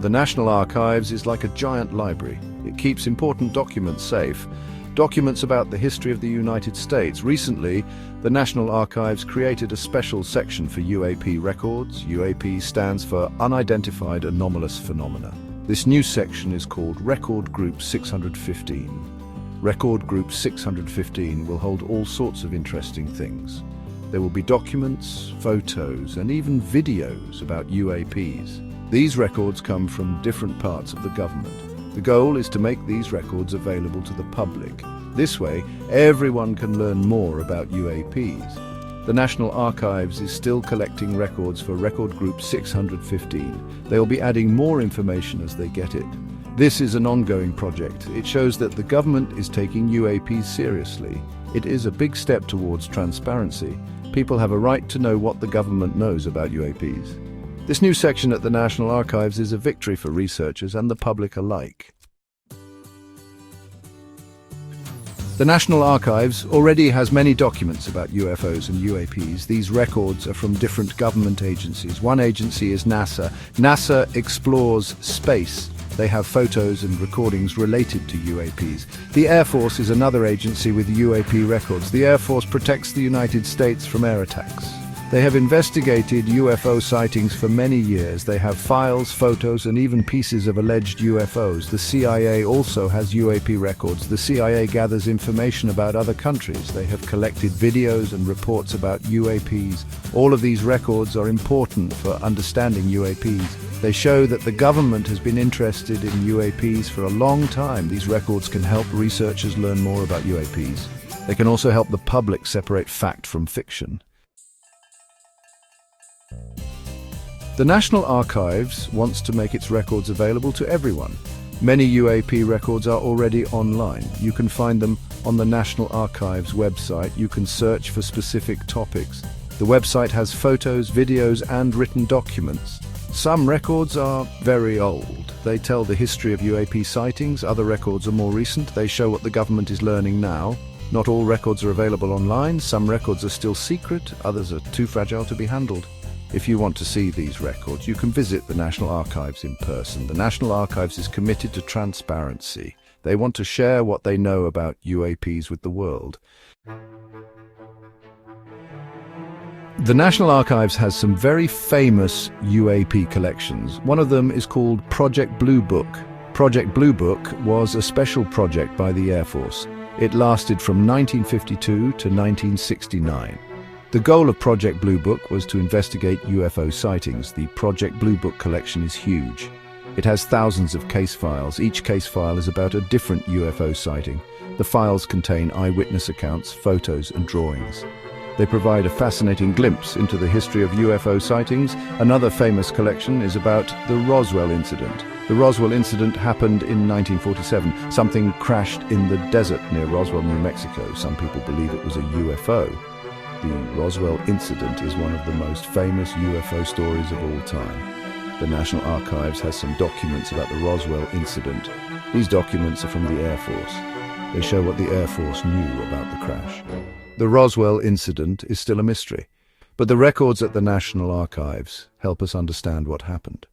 The National Archives is like a giant library. It keeps important documents safe. Documents about the history of the United States. Recently, the National Archives created a special section for UAP records. UAP stands for Unidentified Anomalous Phenomena. This new section is called Record Group 615. Record Group 615 will hold all sorts of interesting things. There will be documents, photos, and even videos about UAPs. These records come from different parts of the government. The goal is to make these records available to the public. This way, everyone can learn more about UAPs. The National Archives is still collecting records for Record Group 615. They will be adding more information as they get it. This is an ongoing project. It shows that the government is taking UAPs seriously. It is a big step towards transparency. People have a right to know what the government knows about UAPs. This new section at the National Archives is a victory for researchers and the public alike. The National Archives already has many documents about UFOs and UAPs. These records are from different government agencies. One agency is NASA. NASA explores space. They have photos and recordings related to UAPs. The Air Force is another agency with UAP records. The Air Force protects the United States from air attacks. They have investigated UFO sightings for many years. They have files, photos, and even pieces of alleged UFOs. The CIA also has UAP records. The CIA gathers information about other countries. They have collected videos and reports about UAPs. All of these records are important for understanding UAPs. They show that the government has been interested in UAPs for a long time. These records can help researchers learn more about UAPs. They can also help the public separate fact from fiction. The National Archives wants to make its records available to everyone. Many UAP records are already online. You can find them on the National Archives website. You can search for specific topics. The website has photos, videos, and written documents. Some records are very old. They tell the history of UAP sightings. Other records are more recent. They show what the government is learning now. Not all records are available online. Some records are still secret. Others are too fragile to be handled. If you want to see these records, you can visit the National Archives in person. The National Archives is committed to transparency. They want to share what they know about UAPs with the world. The National Archives has some very famous UAP collections. One of them is called Project Blue Book. Project Blue Book was a special project by the Air Force. It lasted from 1952 to 1969. The goal of Project Blue Book was to investigate UFO sightings. The Project Blue Book collection is huge. It has thousands of case files. Each case file is about a different UFO sighting. The files contain eyewitness accounts, photos, and drawings. They provide a fascinating glimpse into the history of UFO sightings. Another famous collection is about the Roswell incident. The Roswell incident happened in 1947. Something crashed in the desert near Roswell, New Mexico. Some people believe it was a UFO. The Roswell incident is one of the most famous UFO stories of all time. The National Archives has some documents about the Roswell incident. These documents are from the Air Force. They show what the Air Force knew about the crash. The Roswell incident is still a mystery, but the records at the National Archives help us understand what happened.